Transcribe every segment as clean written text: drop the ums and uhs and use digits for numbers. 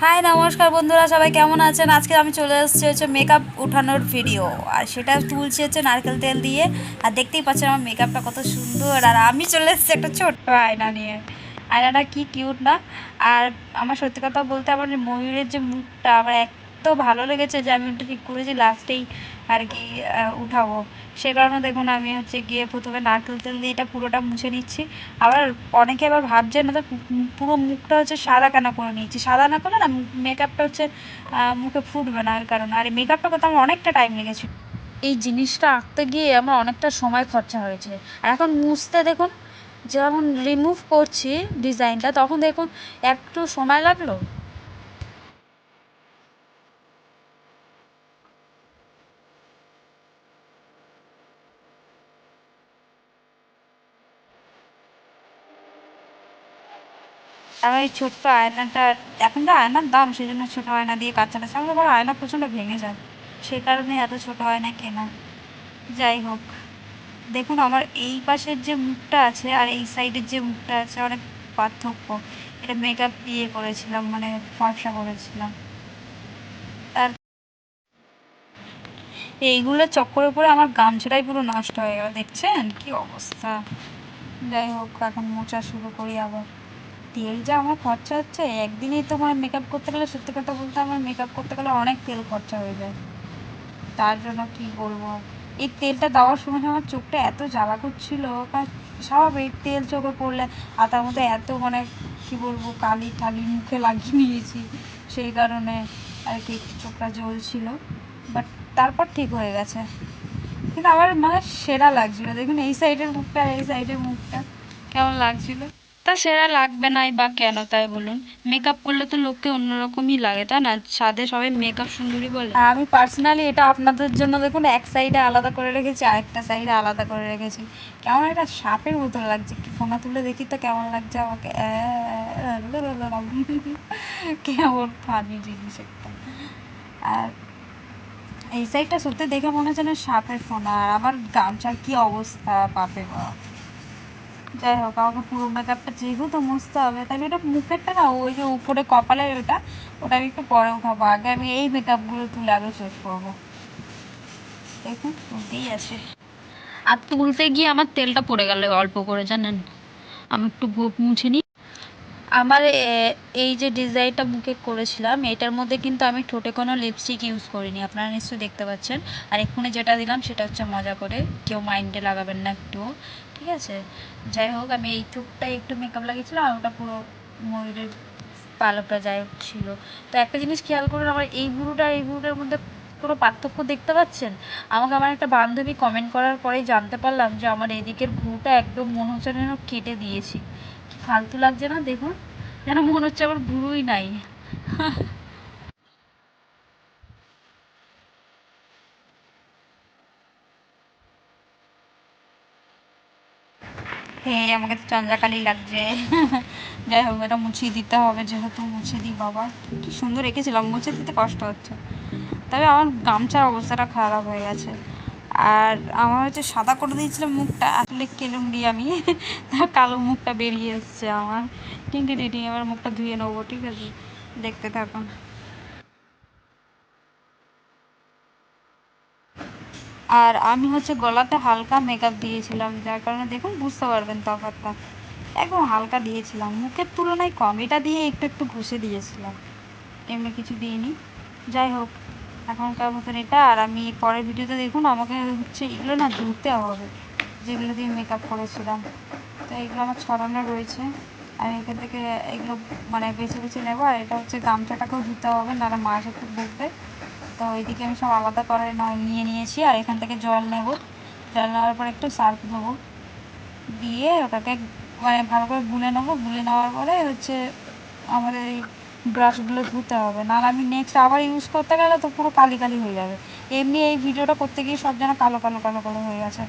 High নমস্কার বন্ধুরা, সবাই কেমন আছেন? আজকে আমি চলে এসেছি মেকআপ উঠানোর ভিডিও। আর সেটা তুলছি নারকেল তেল দিয়ে। আর দেখতেই পাচ্ছেন আমার মেকআপটা কত সুন্দর। আর আমি চলে এসেছি একটা ছোট্ট আয়না নিয়ে। আয়নাটা কি কিউট না? আর আমার সত্যি কথা বলতে আমার ময়ূরের যে মুখটা আমার এত ভালো লেগেছে যে আমি ওটা ঠিক করেছি লাস্টেই আর কি উঠাবো। সে কারণে দেখুন আমি গিয়ে প্রথমে নারকেল তেল দিয়ে এটা পুরোটা মুছে নিচ্ছি। আবার অনেকে আবার ভাবছে না তো পুরো মুখটা সাদা কেন করে নিয়েছি। সাদা না করলে না মেকআপটা মুখে ফুটবে না। এর কারণে আর এই মেকআপটা করতে আমার অনেকটা টাইম লেগেছে। এই জিনিসটা আঁকতে গিয়ে আমার অনেকটা সময় খরচা হয়েছে। আর এখন মুছতে দেখুন, যেমন রিমুভ করছি ডিজাইনটা, তখন দেখুন একটু সময় লাগলো। আর ওই ছোট্ট আয়নাটা, এখন তো আয়নার দাম, সেই জন্য ছোটো আয়না দিয়ে কাজ চালাচ্ছে। আমার আবার আয়না প্রচণ্ড ভেঙে যায়, সেই কারণে এত ছোটো আয়না কেনা। যাই হোক, দেখুন আমার এই পাশের যে মুখটা আছে আর এই সাইডের যে মুখটা আছে অনেক পার্থক্য। এটা মেকআপ দিয়ে করেছিলাম, মানে ফর্সা করেছিলাম। আর এইগুলোর চক্করে পরে আমার গামছাটাই পুরো নষ্ট হয়ে গেল, দেখছেন কি অবস্থা। যাই হোক, এখন মোছা শুরু করি আবার। তেল যা আমার খরচা হচ্ছে একদিনেই তো, মানে মেকআপ করতে গেলে, সত্যি কথা বলতে আমার মেকআপ করতে গেলে অনেক তেল খরচা হয়ে যায়। তার জন্য কি বলবো, এই তেলটা দেওয়ার সময় আমার চোখটা এত জ্বালা করছিল। কারণ স্বাভাবিক তেল চোখে পড়লে, আর তার মধ্যে এত মানে কি বলবো কালি টালি মুখে লাগিয়ে নিয়েছি, সেই কারণে আর কি চোখটা জ্বলছিল। বাট তারপর ঠিক হয়ে গেছে। কিন্তু আমার মানে সেরা লাগছিল, দেখুন এই সাইডের মুখটা আর এই সাইডের মুখটা কেমন লাগছিল। তা সেরা লাগবে নাই বা কেন তাই বলুন? মেকআপ করলে তো লোককে অন্যরকমই লাগে, তাই না? সাধে সবাই মেকআপ সুন্দরী বলে। আর আমি পার্সোনালি এটা আপনাদের জন্য দেখুন এক সাইডে আলাদা করে রেখেছি, আরেকটা সাইডে আলাদা করে রেখেছি। কেমন একটা সাপের মতো লাগছে, একটু ফোনা তুলে দেখি তো কেমন লাগছে আমাকে। কেমন ফানি জিনিস একটা। আর এই সাইডটা সত্যি দেখে মনে হচ্ছে না সাপের ফোনা। আর আমার গামছার কি অবস্থা, পাপে বাপ। যাই হোক, আমাকে পুরো মেকআপটা যেহেতু মুছতে হবে, তাই এটা মুখেরটা না, ওই যে উপরে কপালের ওটা আমি একটু পরে উঠাবো। আগে আমি এই মেকআপগুলো তুলে আগে শেষ করবো। দেখুন তুলতেই আছে। আর তুলতে গিয়ে আমার তেলটা পড়ে গেল অল্প করে, জানেন? আমি একটু গোপ মুছে নিই। আমার এই যে ডিজাইনটা মুখে করেছিলাম, এটার মধ্যে কিন্তু আমি ঠোঁটে কোনো লিপস্টিক ইউজ করিনি, আপনারা নিশ্চয়ই দেখতে পাচ্ছেন। আর এক্ষুনি যেটা দিলাম সেটা মজা করে, কেউ মাইন্ডে লাগাবেন না একটুও, ঠিক আছে? যাই হোক, আমি এই ঠোঁটটাই একটু মেকআপ লাগিয়েছিলাম, আর ওটা পুরো ময়ূরের পালকটা যাই ছিল। তো একটা জিনিস খেয়াল করুন, আমার এই বুড়োটা এই বুড়োটার মধ্যে কোনো পার্থক্য দেখতে পাচ্ছেন? আমাকে আমার একটা বান্ধবী কমেন্ট করার পরেই জানতে পারলাম যে আমার এদিকের ভ্রুটা একদম মনে হচ্ছে যেন কেটে দিয়েছি। কি ফালতু লাগছে না দেখুন? যেন মনে হচ্ছে আমার ভ্রুই নাই। হ্যাঁ, আমাকে তো চন্দ্রাকালী লাগছে। যাই হোক, এটা মুছিয়ে দিতে হবে, যেহেতু মুছে দিই বাবা। কি সুন্দর রেখেছিলাম, মুছে দিতে কষ্ট হচ্ছে। তবে আমার গামছার অবস্থাটা খারাপ হয়ে গেছে। আর আমার সাদা করে দিয়েছিলাম মুখটা, আসলে কেলুঙ্গি আমি। তার কালো মুখটা বেরিয়ে এসছে আমার। কিন্তু দিদি আমার মুখটা ধুয়ে নেবো, ঠিক আছে? দেখতে থাকুন। আর আমি গলাতে হালকা মেকআপ দিয়েছিলাম, যার কারণে দেখুন বুঝতে পারবেন তফাৎটা। একদম হালকা দিয়েছিলাম, মুখের তুলনায় কম। এটা দিয়ে একটু একটু ঘষে দিয়েছিলাম, এমনি কিছু দিইনি। যাই হোক, এখনকার মতন এটা। আর আমি পরের ভিডিওতে দেখুন আমাকে এগুলো না ধুতে হবে, যেগুলো দিয়ে মেকআপ করেছিলাম। তো এগুলো আমার ছড়ানো রয়েছে, আমি এখান থেকে এগুলো মানে বেছে বেছে নেবো। আর এটা গামছাটাকেও ধুতে হবে, নাহলে মাছ একটু বকবে। তো ওইদিকে আমি সব আলাদা করে নিয়ে নিয়েছি। আর এখান থেকে জল নেব, জল নেওয়ার পর একটু সার্ফ দেবো, দিয়ে ওটাকে মানে ভালো করে গুলে নেবো। গুলে নেওয়ার পরে আমাদের এই ব্রাশগুলো ধুতে হবে, নাহলে আমি নেক্সট আবার ইউজ করতে গেলে তো পুরো কালি কালি হয়ে যাবে। এমনি এই ভিডিওটা করতে গিয়ে সব যেন কালো কালো কালো কালো হয়ে গেছে।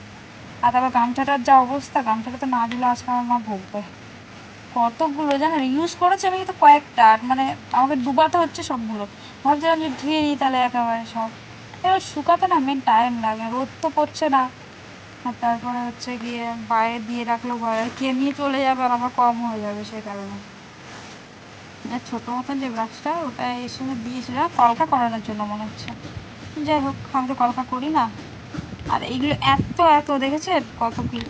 আর তারপর গামছাটার যা অবস্থা, গামছাটা তো না দিলে আজকে আমার মা ভুগবে। কতগুলো জানেন ইউজ করেছে আমি, কিন্তু কয়েকটা, আর মানে আমাকে ডুবাতে হচ্ছে সবগুলো। ভাবছিলাম যে ধুয়ে নিই তাহলে একেবারে সব। এবার শুকাতে না মেন টাইম লাগে, রোদ তো পড়ছে না। আর তারপরে গিয়ে বাইরে দিয়ে রাখলেও ভয়, কে নিয়ে চলে যাবে আর আমার কম হয়ে যাবে, সেই কারণে। আর ছোটো মতন যে ব্রাশটা ওটা এর সঙ্গে দিয়েছিল কলকা করানোর জন্য মনে হচ্ছে। যাই হোক, আমি তো কলকা করি না। আর এইগুলো এত এত দেখেছেন কত কি,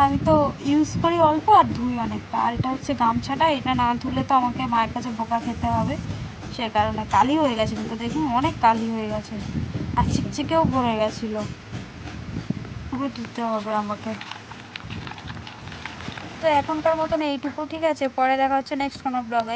আমি তো ইউজ করি অল্প আর ধুই অনেকটা। আর এটা হচ্ছে গামছাটা, এটা না ধুলে তো আমাকে মায়ের কাছে বোকা খেতে হবে, সে কারণে কালি হয়ে গেছে কিন্তু দেখুন অনেক কালি হয়ে গেছে আর চিকচিকেও পড়ে গেছিলো, পুরো ধুতে হবে আমাকে। তো এখনকার মতন এইটুকু, ঠিক আছে, পরে দেখা হচ্ছে নেক্সট কোনো ব্লগে।